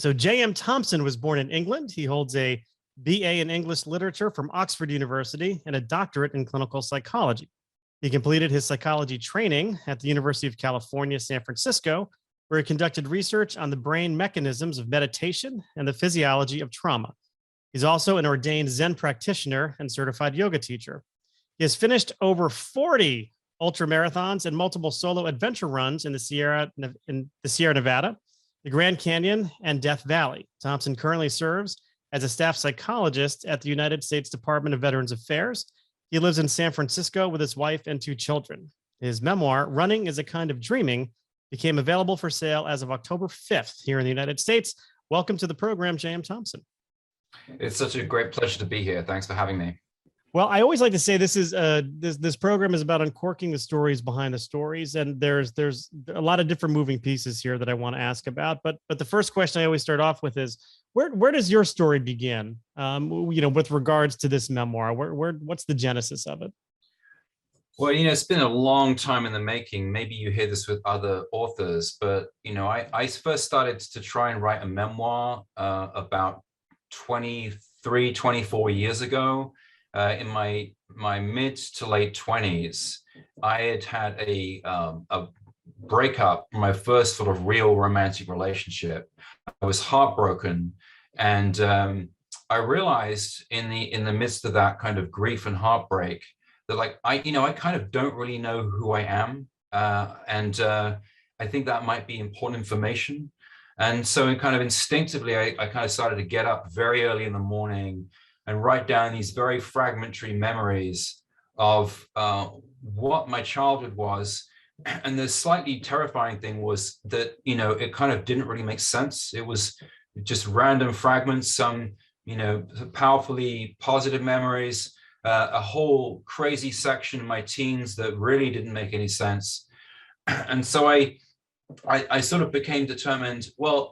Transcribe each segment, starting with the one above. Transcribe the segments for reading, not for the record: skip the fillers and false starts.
So JM Thompson was born in England. He holds a BA in English Literature from Oxford University and a doctorate in clinical psychology. He completed his psychology training at the University of California, San Francisco, where he conducted research on the brain mechanisms of meditation and the physiology of trauma. He's also an ordained Zen practitioner and certified yoga teacher. He has finished over 40 ultra marathons and multiple solo adventure runs in the Sierra Nevada, the Grand Canyon, and Death Valley. Thompson currently serves as a staff psychologist at the United States Department of Veterans Affairs. He lives in San Francisco with his wife and 2 children. His memoir, Running is a Kind of Dreaming, became available for sale as of October 5th here in the United States. Welcome to the program, JM Thompson. It's such a great pleasure to be here. Thanks for having me. Well, I always like to say this is this program is about uncorking the stories behind the stories, and there's a lot of different moving pieces here that I want to ask about. But the first question I always start off with is where does your story begin? With regards to this memoir, what's the genesis of it? Well, it's been a long time in the making. Maybe you hear this with other authors, but I first started to try and write a memoir about 23, 24 years ago. In my mid to late 20s, I had a breakup, my first sort of real romantic relationship. I was heartbroken, and I realized in the midst of that kind of grief and heartbreak that I kind of don't really know who I am, and I think that might be important information. And so kind of instinctively, I kind of started to get up very early in the morning and write down these very fragmentary memories of what my childhood was. And the slightly terrifying thing was that, it kind of didn't really make sense. It was just random fragments, some, powerfully positive memories, a whole crazy section of my teens that really didn't make any sense. And so I sort of became determined, well,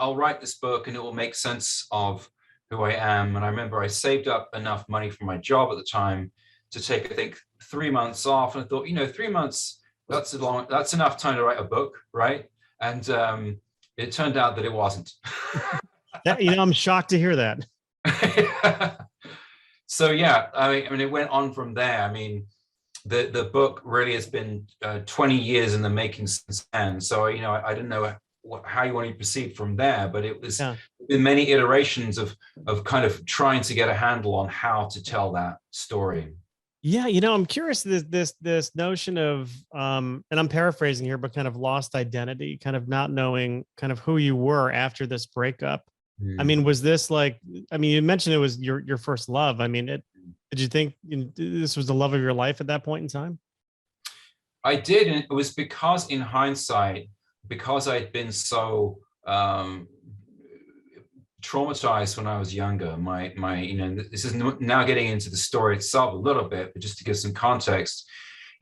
I'll write this book and it will make sense of who I am. And I remember I saved up enough money from my job at the time to take, I think, 3 months off. And I thought, 3 months, that's enough time to write a book, right? And it turned out that it wasn't. I'm shocked to hear that. So yeah, I mean, it went on from there. I mean, the book really has been 20 years in the making since then. So, I didn't know how you want to proceed from there, but it was in many iterations of kind of trying to get a handle on how to tell that story. Yeah, I'm curious, this notion of and I'm paraphrasing here, but kind of lost identity, kind of not knowing kind of who you were after this breakup. I mean, was this you mentioned it was your first love. I mean, did you think this was the love of your life at that point in time? I did, and it was because in hindsight, because I'd been so traumatized when I was younger, this is now getting into the story itself a little bit, but just to give some context,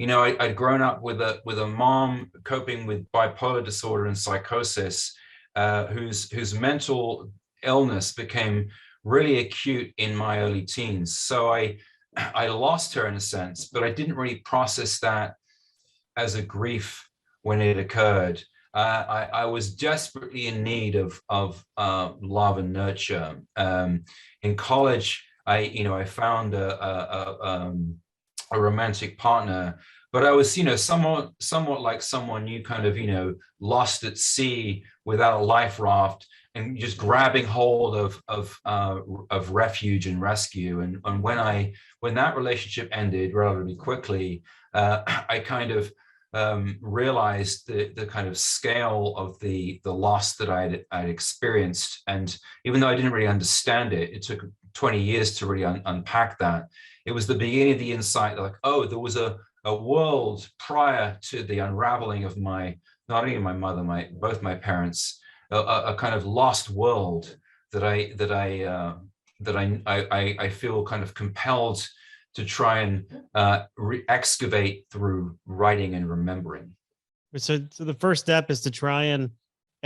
I'd grown up with a mom coping with bipolar disorder and psychosis, whose mental illness became really acute in my early teens. So I lost her in a sense, but I didn't really process that as a grief when it occurred. I was desperately in need of love and nurture. In college, I found a romantic partner, but I was, somewhat like someone you kind of, lost at sea without a life raft and just grabbing hold of refuge and rescue. And when that relationship ended relatively quickly, I kind of realized the kind of scale of the loss that I'd experienced. And even though I didn't really understand it, it took 20 years to really unpack that. It was the beginning of the insight that there was a world prior to the unraveling of not only my mother, both my parents, a kind of lost world that I feel kind of compelled to try and excavate through writing and remembering. So the first step is to try and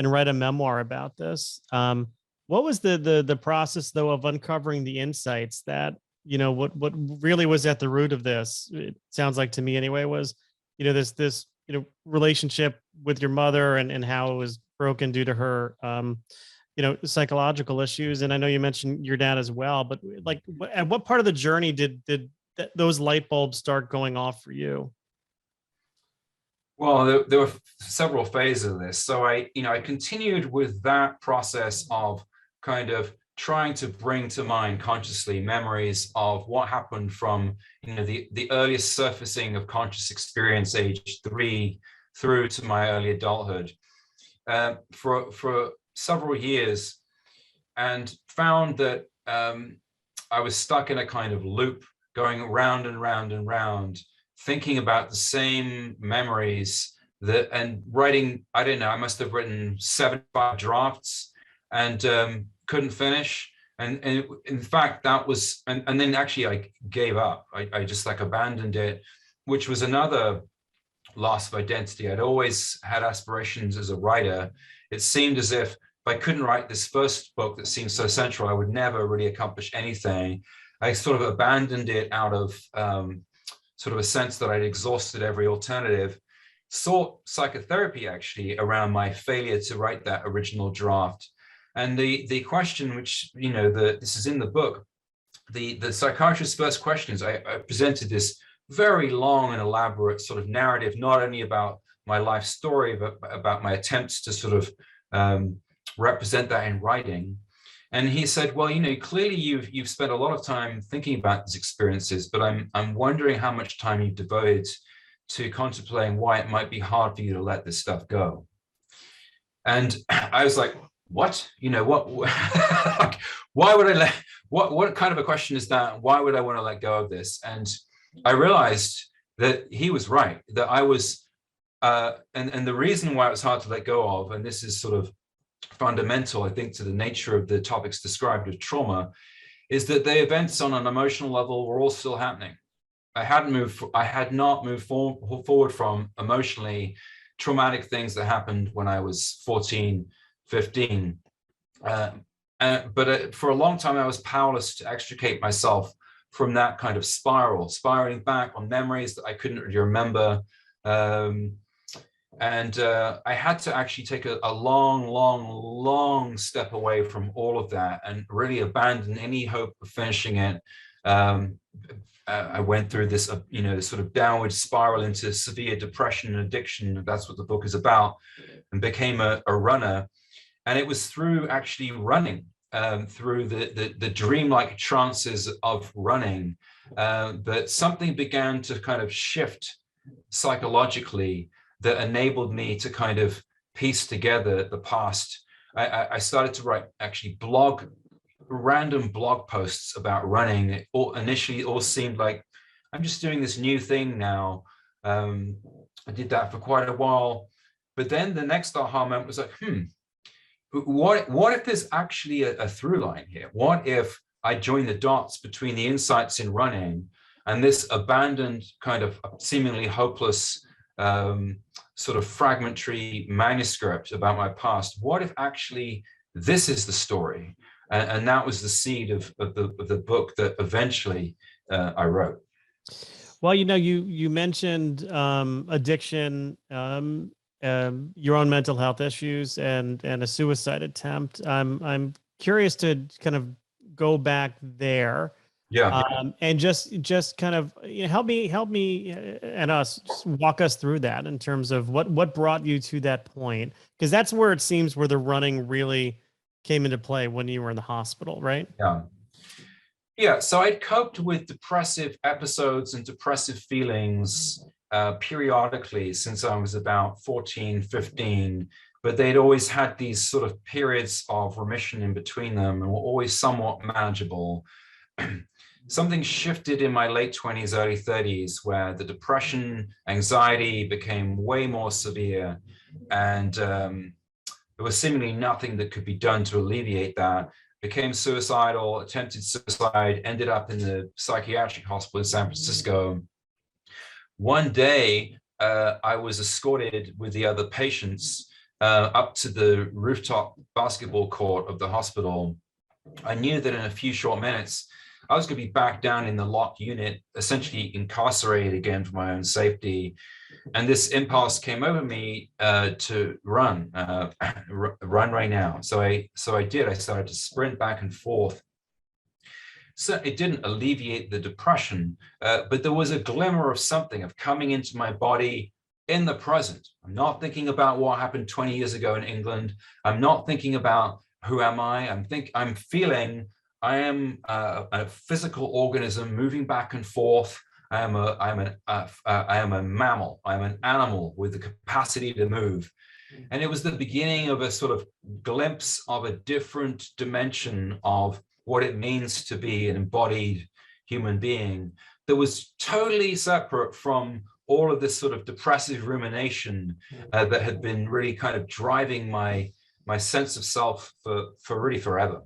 write a memoir about this. What was the process though of uncovering the insights that, what really was at the root of this? It sounds like to me anyway, was, this relationship with your mother and how it was broken due to her psychological issues. And I know you mentioned your dad as well, but like, at what part of the journey did those light bulbs start going off for you? Well, there were several phases of this. So I continued with that process of kind of trying to bring to mind consciously memories of what happened from, the earliest surfacing of conscious experience, age 3, through to my early adulthood, for several years, and found that I was stuck in a kind of loop, going round and round and round, thinking about the same memories and writing. I don't know, I must have written 75 drafts and couldn't finish. And in fact, that was, and then actually I gave up. I just like abandoned it, which was another loss of identity. I'd always had aspirations as a writer. It seemed as if I couldn't write this first book that seemed so central, I would never really accomplish anything. I sort of abandoned it out of sort of a sense that I'd exhausted every alternative. Sought psychotherapy actually around my failure to write that original draft. And the question, which, this is in the book, the psychiatrist's first question is, I presented this very long and elaborate sort of narrative, not only about my life story, but about my attempts to sort of represent that in writing. And he said, well, clearly you've spent a lot of time thinking about these experiences, but I'm wondering how much time you've devoted to contemplating why it might be hard for you to let this stuff go. And I was like, what? Why would I what kind of a question is that? Why would I want to let go of this? And I realized that he was right, that I was, and the reason why it was hard to let go of, and this is sort of fundamental, I think, to the nature of the topics described of trauma, is that the events on an emotional level were all still happening. I had not moved forward from emotionally traumatic things that happened when I was 14, 15. But for a long time, I was powerless to extricate myself from that kind of spiraling back on memories that I couldn't really remember. And I had to actually take a long step away from all of that and really abandon any hope of finishing it. I went through this, sort of downward spiral into severe depression and addiction. That's what the book is about, and became a runner. And it was through actually running, through the dreamlike trances of running, that something began to kind of shift psychologically that enabled me to kind of piece together the past. I started to write actually random blog posts about running. It initially all seemed like I'm just doing this new thing now. I did that for quite a while, but then the next aha moment was like, what if there's actually a through line here? What if I join the dots between the insights in running and this abandoned kind of seemingly hopeless sort of fragmentary manuscript about my past? What if actually this is the story? And that was the seed of the book that eventually I wrote. Well, you mentioned addiction, your own mental health issues, and a suicide attempt. I'm curious to kind of go back there. Yeah. And just kind of help me and us, just walk us through that in terms of what brought you to that point, because that's where it seems where the running really came into play, when you were in the hospital, right? Yeah. So I'd coped with depressive episodes and depressive feelings periodically since I was about 14, 15, but they'd always had these sort of periods of remission in between them and were always somewhat manageable. Something shifted in my late 20s, early 30s, where the depression, anxiety became way more severe, and there was seemingly nothing that could be done to alleviate that. Became suicidal, attempted suicide, ended up in the psychiatric hospital in San Francisco. One day, I was escorted with the other patients up to the rooftop basketball court of the hospital. I knew that in a few short minutes, I was going to be back down in the locked unit, essentially incarcerated again for my own safety. And this impulse came over me to run, run right now. So I did. I started to sprint back and forth. So it didn't alleviate the depression, but there was a glimmer of something, of coming into my body in the present. I'm not thinking about what happened 20 years ago in England. I'm not thinking about who am I. I'm feeling I am a physical organism moving back and forth. I am a mammal. I'm an animal with the capacity to move. And it was the beginning of a sort of glimpse of a different dimension of what it means to be an embodied human being that was totally separate from all of this sort of depressive rumination that had been really kind of driving my sense of self for really forever.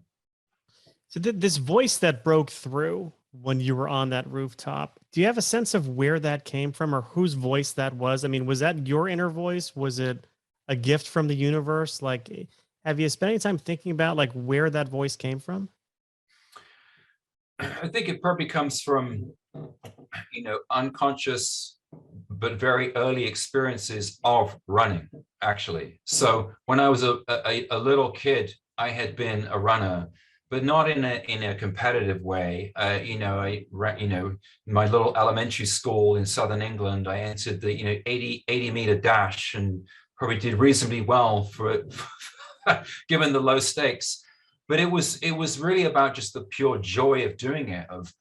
So this voice that broke through when you were on that rooftop, do you have a sense of where that came from or whose voice that was? I mean, was that your inner voice? Was it a gift from the universe? Like, have you spent any time thinking about like where that voice came from? I think it probably comes from, unconscious but very early experiences of running, actually. So when I was a little kid, I had been a runner, but not in a competitive way. My little elementary school in Southern England, I entered the 80 meter dash and probably did reasonably well for given the low stakes. But it was really about just the pure joy of doing it, of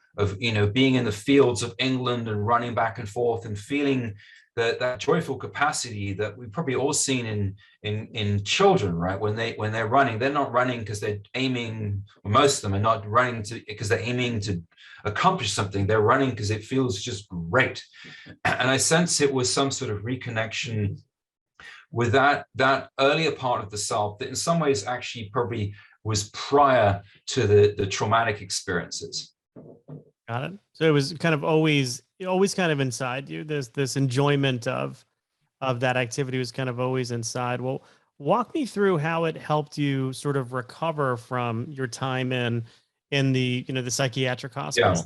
being in the fields of England and running back and forth and feeling that joyful capacity that we've probably all seen in children, right? When they're running, they're not running because they're aiming. Most of them are not running because they're aiming to accomplish something. They're running because it feels just great. And I sense it was some sort of reconnection with that earlier part of the self that in some ways actually probably was prior to the traumatic experiences. Got it. So it was kind of always kind of inside you. This enjoyment of that activity was kind of always inside. Well, walk me through how it helped you sort of recover from your time in the the psychiatric hospital.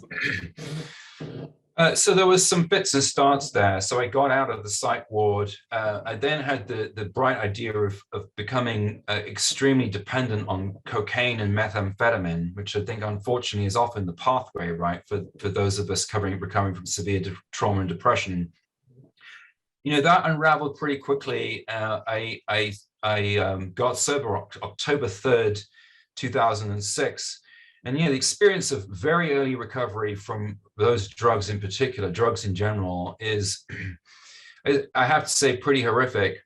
So there was some fits and starts there. So I got out of the psych ward. I then had the bright idea of becoming extremely dependent on cocaine and methamphetamine, which I think unfortunately is often the pathway, right, for those of us recovering from severe trauma and depression. That unraveled pretty quickly. I got sober October 3rd, 2006. And the experience of very early recovery from those drugs in particular, drugs in general, is, I have to say, pretty horrific.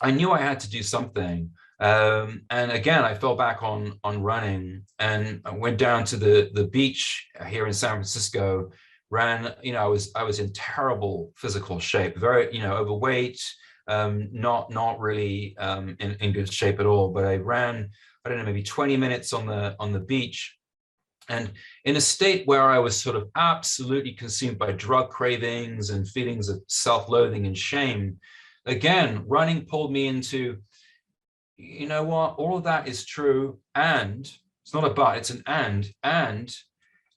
I knew I had to do something. And again, I fell back on running and I went down to the beach here in San Francisco, ran, I was in terrible physical shape, very, overweight, not really in good shape at all. But I ran, I don't know, maybe 20 minutes on the beach, and in a state where I was sort of absolutely consumed by drug cravings and feelings of self-loathing and shame. Again, running pulled me into, you know what, all of that is true, and it's not a but, it's an and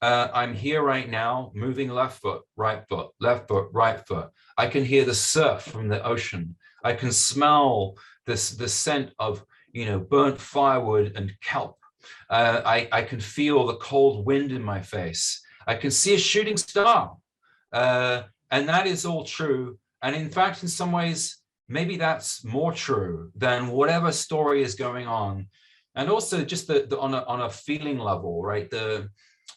I'm here right now, moving left foot, right foot, left foot, right foot. I can hear the surf from the ocean. I can smell the scent of burnt firewood and kelp. I can feel the cold wind in my face. I can see a shooting star. And that is all true. And in fact, in some ways, maybe that's more true than whatever story is going on. And also just on a feeling level, right?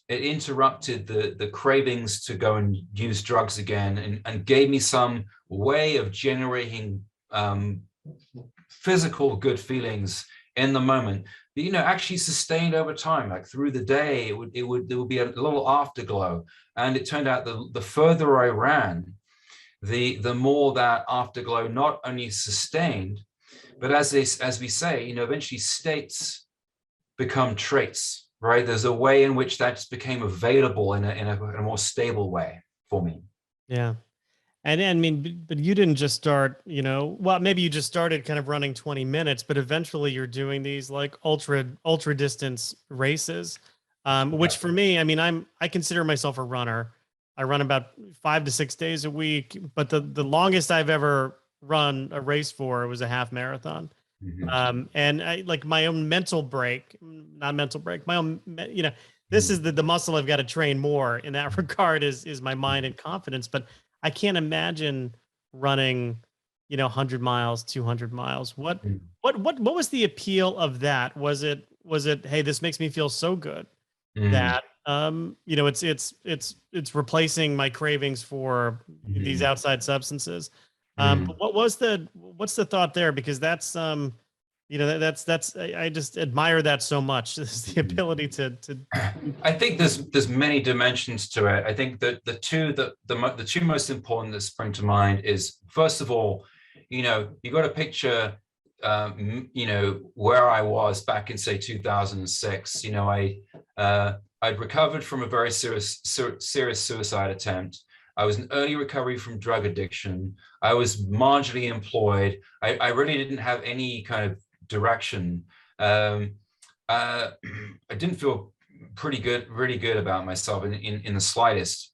It interrupted the cravings to go and use drugs again and gave me some way of generating physical good feelings in the moment, actually sustained over time. Like through the day, there would be a little afterglow. And it turned out the further I ran, the more that afterglow not only sustained, but as we say, eventually states become traits, right? There's a way in which that just became available in a more stable way for me. Yeah. And I mean, but you didn't just start, well, maybe you just started kind of running 20 minutes, but eventually you're doing these like ultra distance races. which for me, I mean, I consider myself a runner. I run about 5 to 6 days a week, but the longest I've ever run a race for was a half marathon. And I like my own mental break, not mental break, my own, this is the muscle I've got to train more in that regard is my mind and confidence. But I can't imagine running, 100 miles, 200 miles. What was the appeal of that? Was it, hey, this makes me feel so good that, it's replacing my cravings for these outside substances. But what's the thought there? Because that's, I just admire that so much. Is the ability to. I think there's many dimensions to it. I think that the two most important that spring to mind is, first of all, you got to picture, where I was back in, say, 2006. I'd recovered from a very serious suicide attempt. I was in early recovery from drug addiction. I was marginally employed. I really didn't have any kind of direction. I didn't feel really good about myself in the slightest.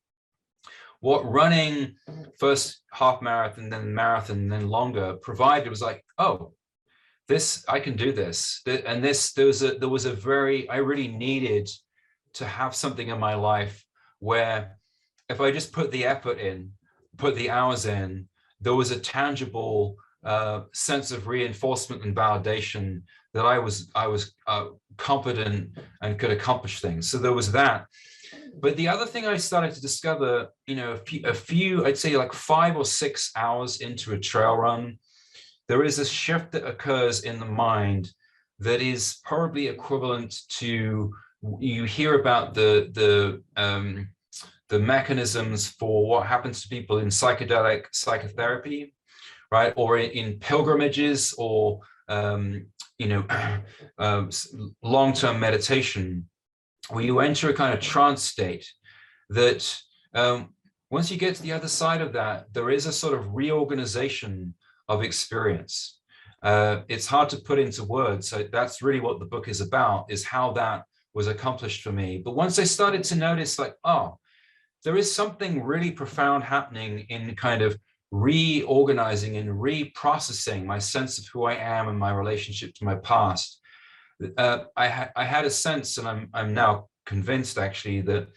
What running, first half marathon, then marathon, then longer, provided was like, oh, I can do this. And I really needed to have something in my life where if I just put the effort in, put the hours in, there was a tangible sense of reinforcement and validation that I was competent and could accomplish things. So there was that. But the other thing I started to discover, a few, I'd say like 5 or 6 hours into a trail run, there is a shift that occurs in the mind that is probably equivalent to, you hear about the mechanisms for what happens to people in psychedelic psychotherapy, right? Or in pilgrimages or, long-term meditation, where you enter a kind of trance state that once you get to the other side of that, there is a sort of reorganization of experience. It's hard to put into words. So that's really what the book is about, is how that was accomplished for me. But once I started to notice, like, oh, there is something really profound happening in kind of reorganizing and reprocessing my sense of who I am and my relationship to my past. I had a sense, and I'm now convinced actually that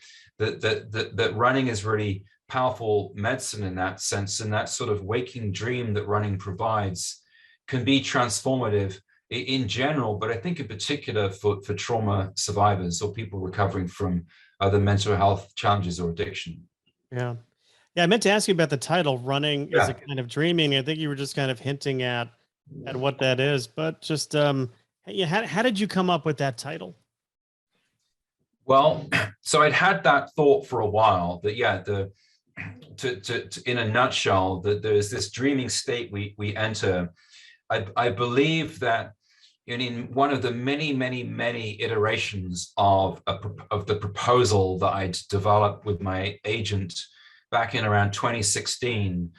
running is really powerful medicine in that sense, and that sort of waking dream that running provides can be transformative in general, but I think in particular for trauma survivors or people recovering from other mental health challenges or addiction. Yeah. I meant to ask you about the title, Running is a Kind of Dreaming. I think you were just kind of hinting at what that is, but just how did you come up with that title? Well, so I'd had that thought for a while that to in a nutshell, that there's this dreaming state we enter. I believe that in one of the many iterations of the proposal that I'd developed with my agent back in around 2016,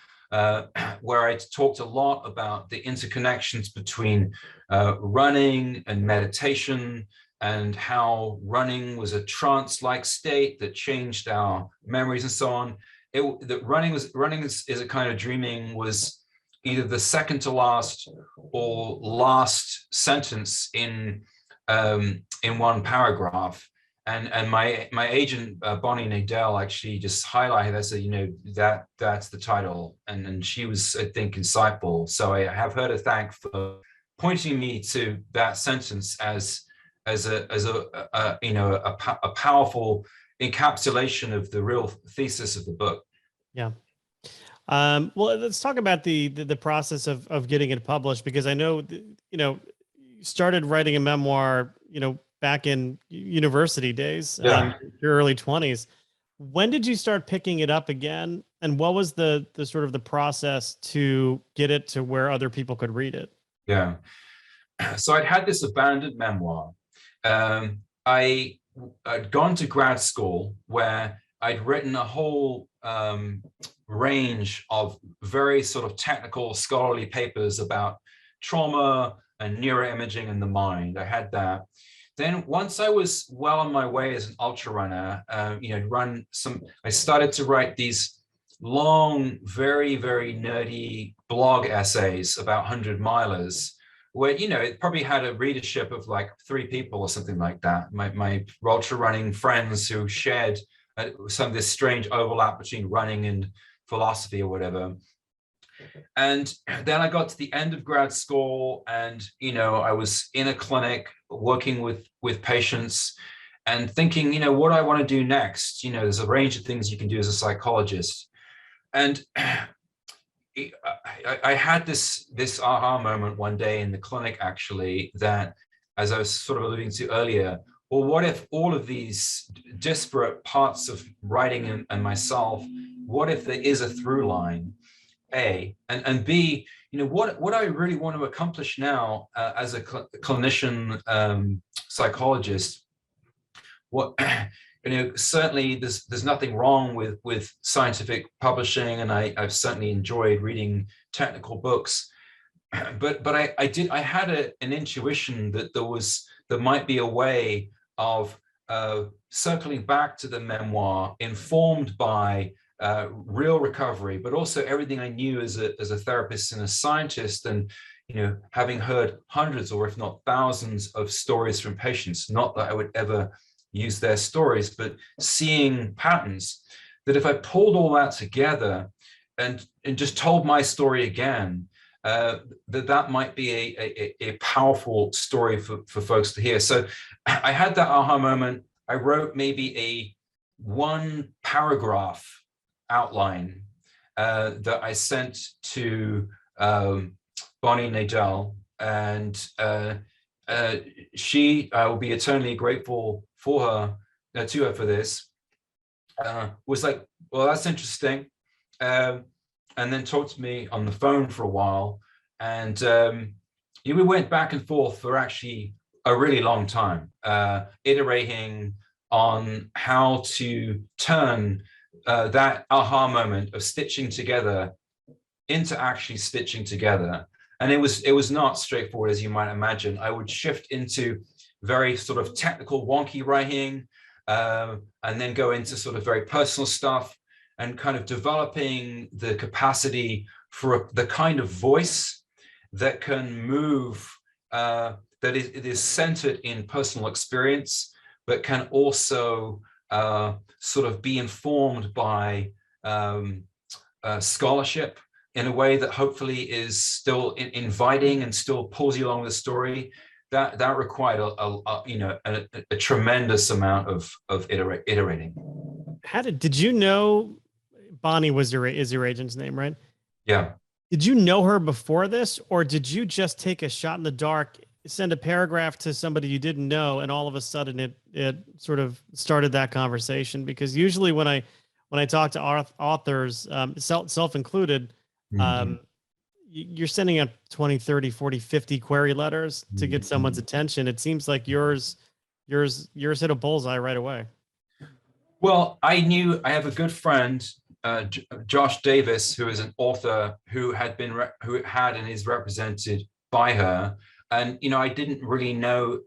where I talked a lot about the interconnections between running and meditation, and how running was a trance-like state that changed our memories and so on. That running is a kind of dreaming was either the second to last or last sentence in one paragraph. And my agent, Bonnie Nadell, actually just highlighted, I said, that's the title. And she was, I think, insightful. So I have her to thank for pointing me to that sentence as a powerful encapsulation of the real thesis of the book. Yeah. Well, let's talk about the process of getting it published, because I know, you started writing a memoir, back in university days, your early 20s. When did you start picking it up again? And what was the sort of the process to get it to where other people could read it? Yeah. So I'd had this abandoned memoir. I'd gone to grad school where I'd written a whole range of very sort of technical scholarly papers about trauma and neuroimaging and the mind. I had that. then once I was well on my way as an ultra runner, I started to write these long, very, very nerdy blog essays about 100-milers, where, it probably had a readership of like 3 people or something like that. My ultra running friends who shared some of this strange overlap between running and philosophy or whatever. And then I got to the end of grad school, and I was in a clinic working with patients and thinking, what do I want to do next? There's a range of things you can do as a psychologist. And I had this aha moment one day in the clinic, actually, that, as I was sort of alluding to earlier, well, what if all of these disparate parts of writing and myself, what if there is a through line? A, and B, what I really want to accomplish now as a clinician psychologist, certainly there's nothing wrong with scientific publishing, and I've certainly enjoyed reading technical books, but I had an intuition that there might be a way of circling back to the memoir, informed by real recovery, but also everything I knew as a therapist and a scientist, and having heard hundreds or if not thousands of stories from patients. Not that I would ever use their stories, but seeing patterns, that if I pulled all that together and just told my story again, that might be a powerful story for folks to hear. So I had that aha moment. I wrote maybe a 1-paragraph outline that I sent to Bonnie Nadell, and she, I will be eternally grateful to her for this, was like, well, that's interesting, and then talked to me on the phone for a while, and we went back and forth for actually a really long time, iterating on how to turn that aha moment of stitching together into actually stitching together. And it was not straightforward, as you might imagine. I would shift into very sort of technical, wonky writing, and then go into sort of very personal stuff, and kind of developing the capacity for the kind of voice that can move, that it is centered in personal experience, but can also sort of be informed by scholarship in a way that hopefully is still inviting and still pulls you along the story. That required a tremendous amount of iterating. Did you know Bonnie is your agent's name, right? Yeah. Did you know her before this, or did you just take a shot in the dark, send a paragraph to somebody you didn't know, and all of a sudden it sort of started that conversation? Because usually when I talk to authors, self included, you're sending out 20, 30, 40, 50 query letters to get someone's attention. It seems like yours hit a bullseye right away. Well, I have a good friend, Josh Davis, who is an author who had and is represented by her. And, I didn't really know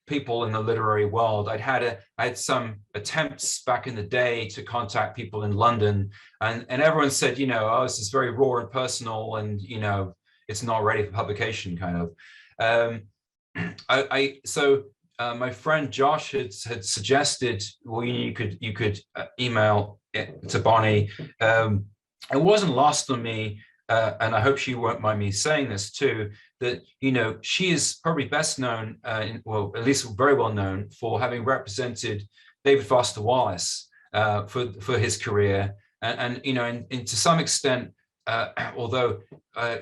people in the literary world. I had some attempts back in the day to contact people in London, and everyone said, oh, this is very raw and personal, and, it's not ready for publication, kind of. So my friend Josh had suggested, well, you could email it to Bonnie. It wasn't lost on me, and I hope she won't mind me saying this too, that she is probably best known, at least very well known, for having represented David Foster Wallace for his career, and to some extent, although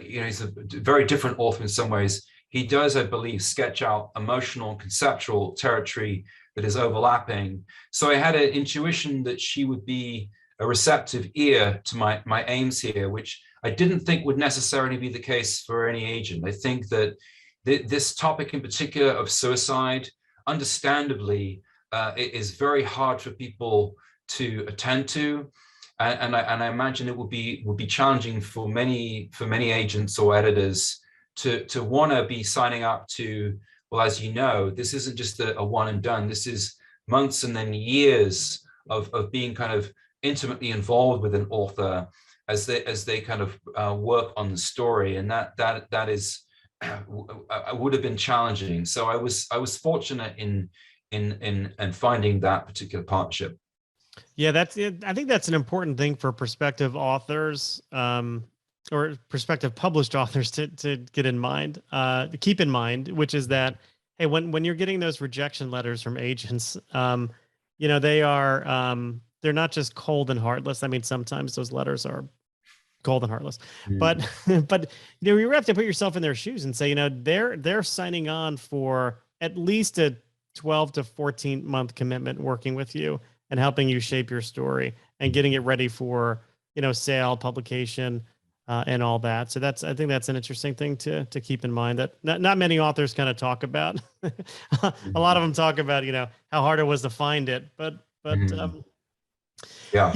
he's a very different author in some ways, he does, I believe, sketch out emotional and conceptual territory that is overlapping. So I had an intuition that she would be a receptive ear to my aims here, which I didn't think would necessarily be the case for any agent. I think that this topic in particular of suicide, understandably, it is very hard for people to attend to, and I imagine it would be challenging for many agents or editors to want to be signing up to Well, as you know, this isn't just a one and done. This is months and then years of being kind of intimately involved with an author as they kind of work on the story, and that is would have been challenging. So I was fortunate in finding that particular partnership. Yeah, that's it. I think that's an important thing for prospective authors, or prospective published authors to get in mind, to keep in mind, which is that, hey, when you're getting those rejection letters from agents, they are, they're not just cold and heartless. I mean, sometimes those letters are cold and heartless, but but you have to put yourself in their shoes and say, they're signing on for at least a 12 to 14-month commitment working with you and helping you shape your story and getting it ready for, sale, publication, and all that. So I think that's an interesting thing to keep in mind, that not many authors kind of talk about. A lot of them talk about, how hard it was to find it, but Yeah.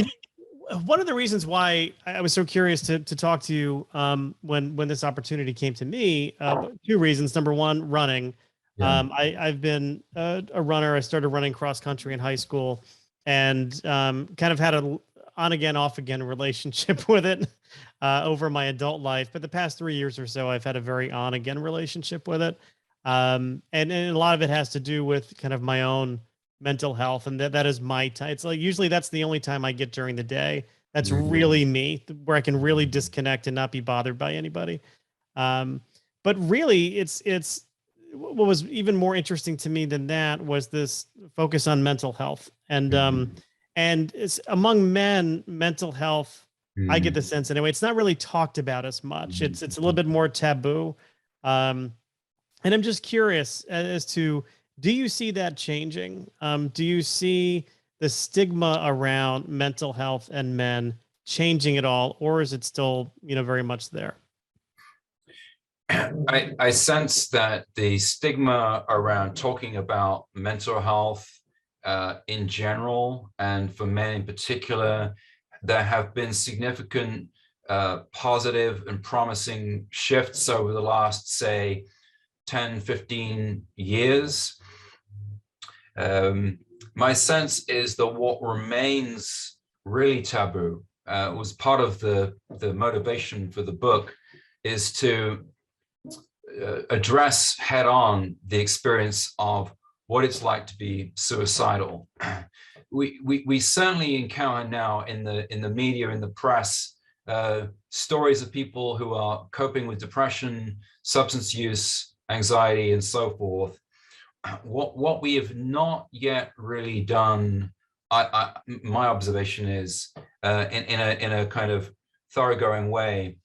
One of the reasons why I was so curious to talk to you, when this opportunity came to me, two reasons. Number one, running. Yeah. I've been a runner. I started running cross country in high school, and kind of had a on again, off again relationship with it over my adult life. But the past 3 years or so, I've had a very on again relationship with it, and a lot of it has to do with kind of my own mental health, and that is my time. It's like usually that's the only time I get during the day. That's really me, where I can really disconnect and not be bothered by anybody. But really, it's what was even more interesting to me than that was this focus on mental health, and it's among men, mental health. I get the sense anyway. It's not really talked about as much. It's a little bit more taboo, and I'm just curious as to, do you see that changing? Do you see the stigma around mental health and men changing at all, or is it still, very much there? I sense that the stigma around talking about mental health in general, and for men in particular, there have been significant positive and promising shifts over the last, say, 10, 15 years. My sense is that what remains really taboo, was part of the motivation for the book, is to address head on the experience of what it's like to be suicidal. We certainly encounter now in the media, in the press, stories of people who are coping with depression, substance use, anxiety, and so forth. What we have not yet really done, my observation is, in a kind of thoroughgoing way,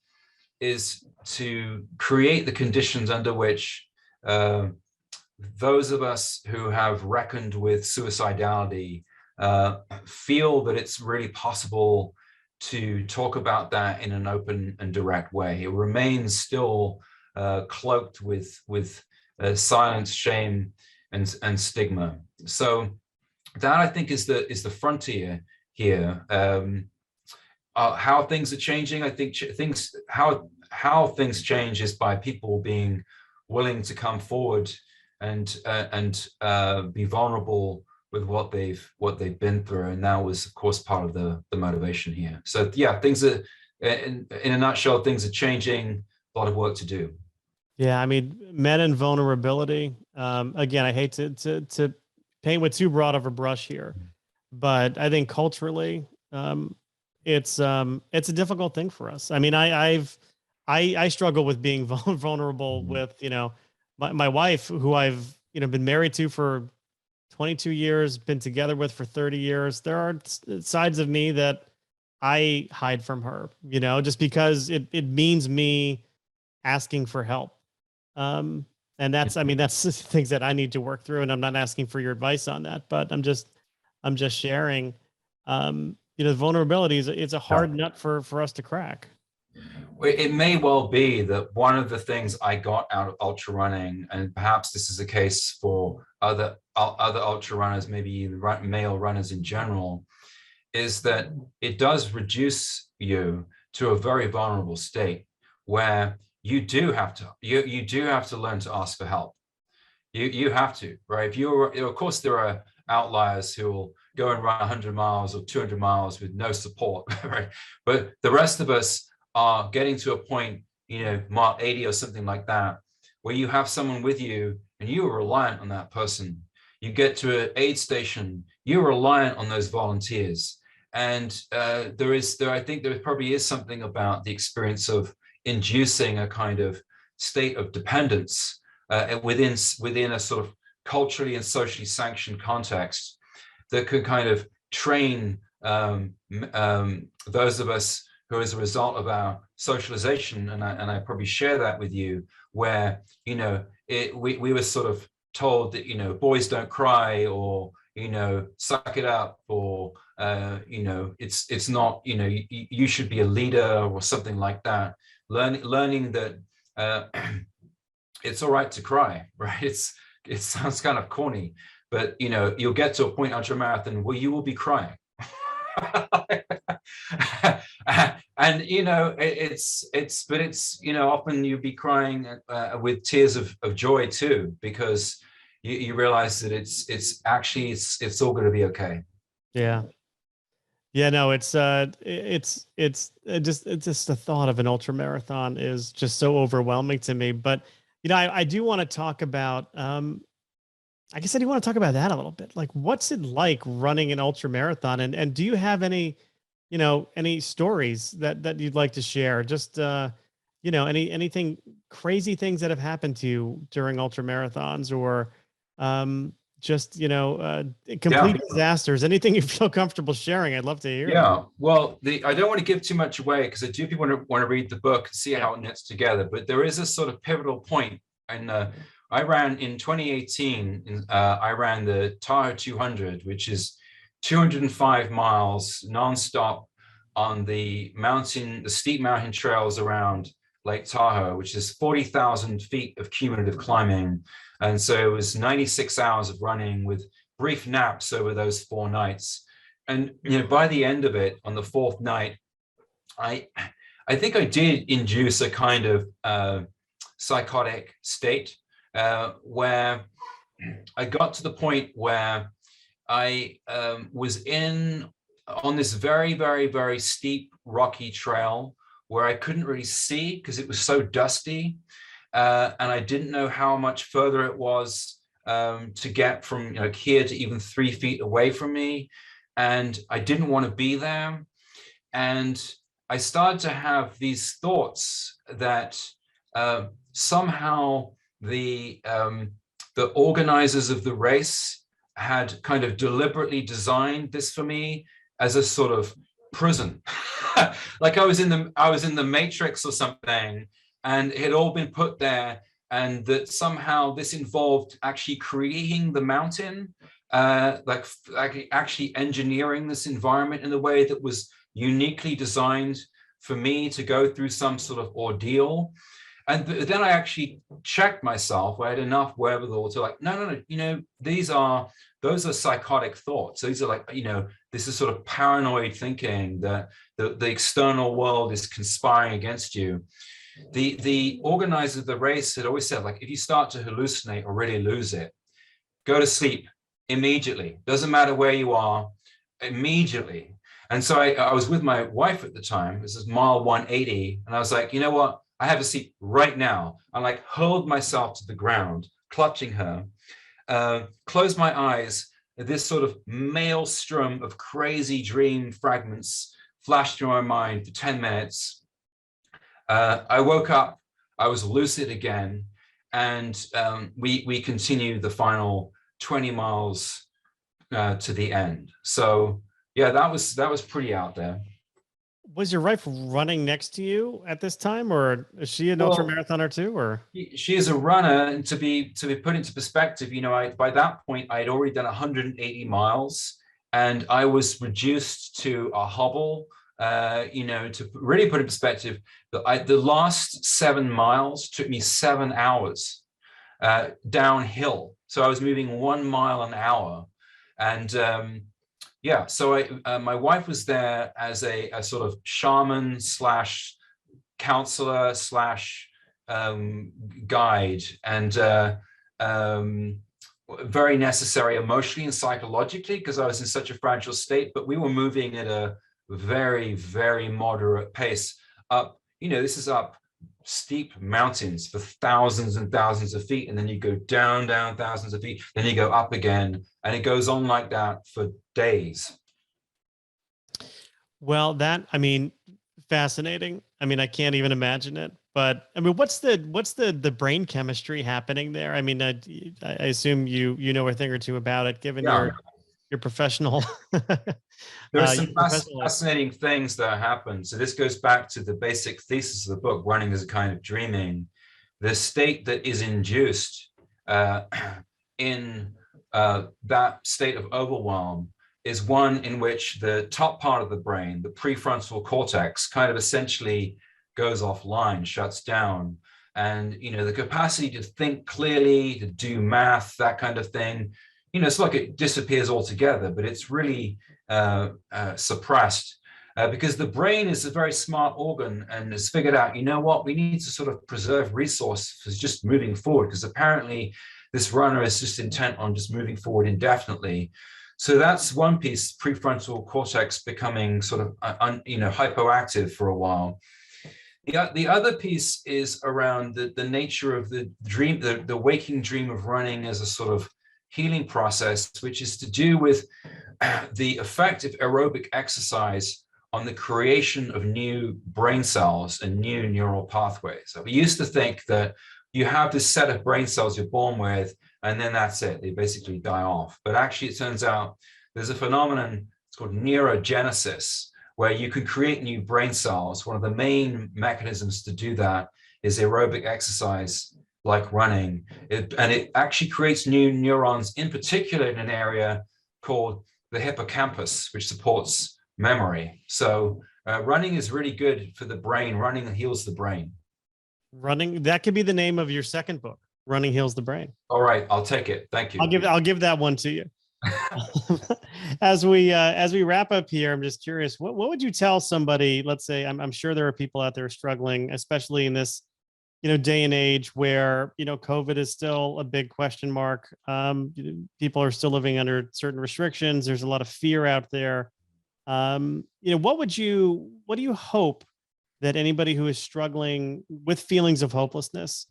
is to create the conditions under which those of us who have reckoned with suicidality feel that it's really possible to talk about that in an open and direct way. It remains still cloaked with silence, shame, and stigma. So that, I think, is the frontier here. How things are changing, I think how things change is by people being willing to come forward and be vulnerable with what they've been through, and that was, of course, part of the motivation here. So yeah, things are, in a nutshell, things are changing. A lot of work to do. Yeah, I mean, men and vulnerability. Again, I hate to paint with too broad of a brush here, but I think culturally, it's a difficult thing for us. I mean, I struggle with being vulnerable with, my wife, who I've, been married to for 22 years, been together with for 30 years. There are sides of me that I hide from her, just because it means me asking for help. And that's things that I need to work through. And I'm not asking for your advice on that, but I'm just sharing, vulnerability is a hard nut for us to crack. It may well be that one of the things I got out of ultra running, and perhaps this is the case for other ultra runners, maybe male runners in general, is that it does reduce you to a very vulnerable state where you do have to learn to ask for help. You have to, right? If you're, of course, there are outliers who will go and run 100 miles or 200 miles with no support, right? But the rest of us are getting to a point, mile 80 or something like that, where you have someone with you and you are reliant on that person. You get to an aid station, you're reliant on those volunteers. And I think there probably is something about the experience of inducing a kind of state of dependence within a sort of culturally and socially sanctioned context that could kind of train those of us who, as a result of our socialization, and I probably share that with you, where we were sort of told that boys don't cry, or suck it up, or it's not, you should be a leader or something like that. Learning that it's all right to cry, right? It sounds kind of corny, but you'll get to a point on your marathon where you will be crying. And it's often you'll be crying with tears of joy too, because you realize that it's all going to be okay. Yeah. Yeah, no, it's just the thought of an ultra marathon is just so overwhelming to me. But I do want to talk about I guess I do want to talk about that a little bit. Like, what's it like running an ultra marathon, and do you have any any stories that you'd like to share? Just anything crazy things that have happened to you during ultra marathons, or just complete disasters, anything you feel comfortable sharing. I'd love to hear. Well, I don't want to give too much away, because I do people want to read the book and see how it knits together, but there is a sort of pivotal point. And I ran in 2018, I ran the Tahoe 200, which is 205 miles nonstop on the steep mountain trails around Lake Tahoe, which is 40,000 feet of cumulative climbing. And so it was 96 hours of running with brief naps over those 4 nights. And by the end of it, on the 4th night, I think I did induce a kind of psychotic state where I got to the point where I was on this very, very, very steep rocky trail where I couldn't really see because it was so dusty. And I didn't know how much further it was to get from here to even 3 feet away from me. And I didn't want to be there. And I started to have these thoughts that somehow the organizers of the race had kind of deliberately designed this for me as a sort of prison. Like I was in the Matrix or something, and it had all been put there, and that somehow this involved actually creating the mountain, like actually engineering this environment in a way that was uniquely designed for me to go through some sort of ordeal. And then I actually checked myself. I had enough wherewithal to like, no, those are psychotic thoughts. These are like, this is sort of paranoid thinking that the external world is conspiring against you. The organizer of the race had always said, like, if you start to hallucinate or really lose it, go to sleep immediately. Doesn't matter where you are, immediately. And so I was with my wife at the time. This is mile 180. And I was like, you know what? I have a seat right now. I like hurled myself to the ground, clutching her, closed my eyes. This sort of maelstrom of crazy dream fragments flashed through my mind for 10 minutes. I woke up, I was lucid again, and we continued the final 20 miles to the end. So yeah, that was pretty out there. Was your wife running next to you at this time, or is she an ultra marathoner too? Or she is a runner, and to be put into perspective, by that point I had already done 180 miles, and I was reduced to a hobble. To really put in perspective, the last 7 miles took me 7 hours downhill. So I was moving 1 mile an hour, and so my wife was there as a sort of shaman / counselor / guide, and very necessary emotionally and psychologically because I was in such a fragile state, but we were moving at a very, very moderate pace up. This is up steep mountains for thousands and thousands of feet, and then you go down thousands of feet, then you go up again, and it goes on like that for days. Well, fascinating. I can't even imagine it. But what's the brain chemistry happening there? I assume you know a thing or two about it, given your professional. There are some fascinating things that happen. So this goes back to the basic thesis of the book, running as a kind of dreaming. The state that is induced in that state of overwhelm is one in which the top part of the brain, the prefrontal cortex, kind of essentially goes offline, shuts down. And, the capacity to think clearly, to do math, that kind of thing, it's like it disappears altogether, but it's really suppressed because the brain is a very smart organ and has figured out, we need to sort of preserve resource for just moving forward, because apparently this runner is just intent on just moving forward indefinitely. So that's one piece, prefrontal cortex becoming sort of, hypoactive for a while. The other piece is around the nature of the dream, the waking dream of running as a sort of healing process, which is to do with the effect of aerobic exercise on the creation of new brain cells and new neural pathways. So we used to think that you have this set of brain cells you're born with, and then that's it. They basically die off. But actually, it turns out there's a phenomenon, it's called neurogenesis, where you can create new brain cells. One of the main mechanisms to do that is aerobic exercise, like running. And it actually creates new neurons, in particular in an area called the hippocampus, which supports memory. So running is really good for the brain. Running heals the brain. Running, that could be the name of your second book, Running Heals the Brain. All right, I'll take it. Thank you. I'll give that one to you. As we wrap up here, I'm just curious, what would you tell somebody? Let's say, I'm sure there are people out there struggling, especially in this, day and age where, COVID is still a big question mark. People are still living under certain restrictions. There's a lot of fear out there. What do you hope that anybody who is struggling with feelings of hopelessness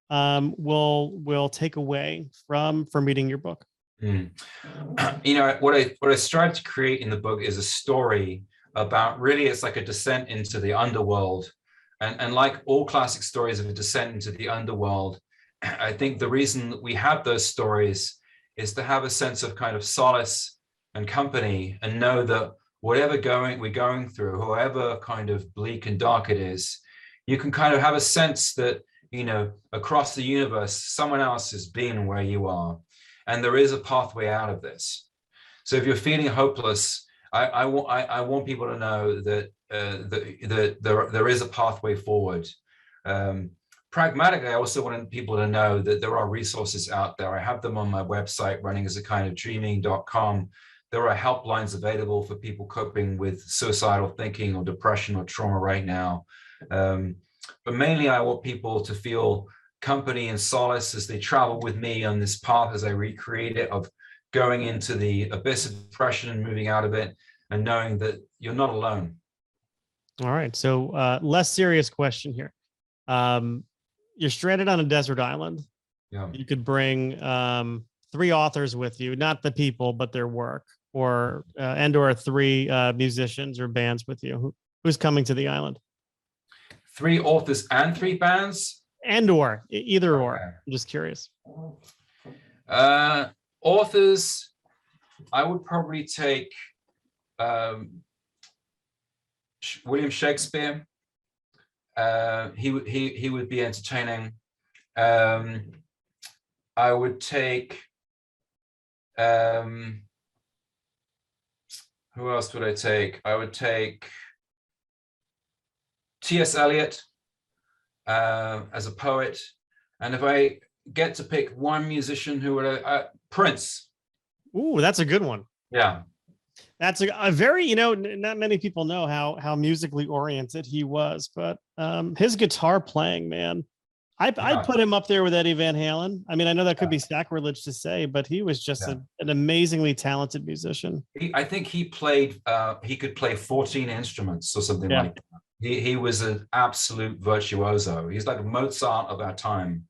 will take away from reading your book? What I strive to create in the book is a story about, really, it's like a descent into the underworld. And like all classic stories of a descent into the underworld, I think the reason that we have those stories is to have a sense of kind of solace and company, and know that whatever we're going through, however kind of bleak and dark it is, you can kind of have a sense that, across the universe, someone else has been where you are. And there is a pathway out of this. So if you're feeling hopeless, I want people to know that there is a pathway forward. Pragmatically, I also want people to know that there are resources out there. I have them on my website, runningasakindofdreaming.com. There are helplines available for people coping with suicidal thinking or depression or trauma right now. But mainly, I want people to feel company and solace as they travel with me on this path, as I recreate it, of going into the abyss of depression and moving out of it, and knowing that you're not alone. All right. So less serious question here. You're stranded on a desert island. Yeah. You could bring 3 authors with you, not the people, but their work, or 3 musicians or bands with you. Who's coming to the island? 3 authors and 3 bands? Either or. I'm just curious. Authors, I would probably take William Shakespeare. He would be entertaining. I would take who else would I take? I would take T.S. Eliot as a poet. And if I get to pick one musician, who would Prince. Ooh, that's a good one. Yeah. That's a very, not many people know how musically oriented he was, but his guitar playing, man, I Yeah. put him up there with Eddie Van Halen. I mean, I know that could be sacrilege to say, but he was just Yeah. an amazingly talented musician. I think he played, he could play 14 instruments or something Yeah. like that. He was an absolute virtuoso. He's like Mozart of our time.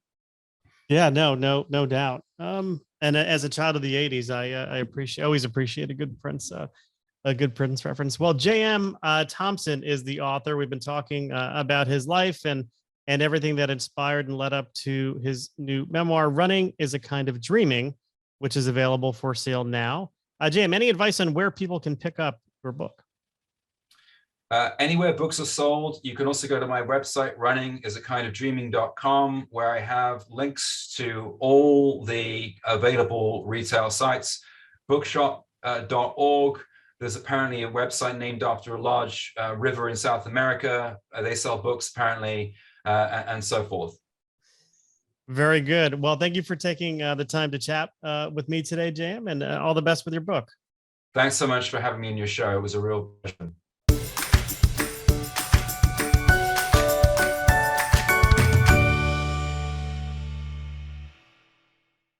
Yeah, no doubt. And as a child of the '80s, I always appreciate a good Prince reference. Well, JM Thompson is the author. We've been talking about his life and everything that inspired and led up to his new memoir, Running is a Kind of Dreaming, which is available for sale now. JM, any advice on where people can pick up your book? Anywhere books are sold. You can also go to my website, runningisakindofdreaming.com, where I have links to all the available retail sites, bookshop.org. There's apparently a website named after a large river in South America. They sell books apparently, and so forth. Very good. Well, thank you for taking the time to chat with me today, JM, and all the best with your book. Thanks so much for having me in your show. It was a real pleasure.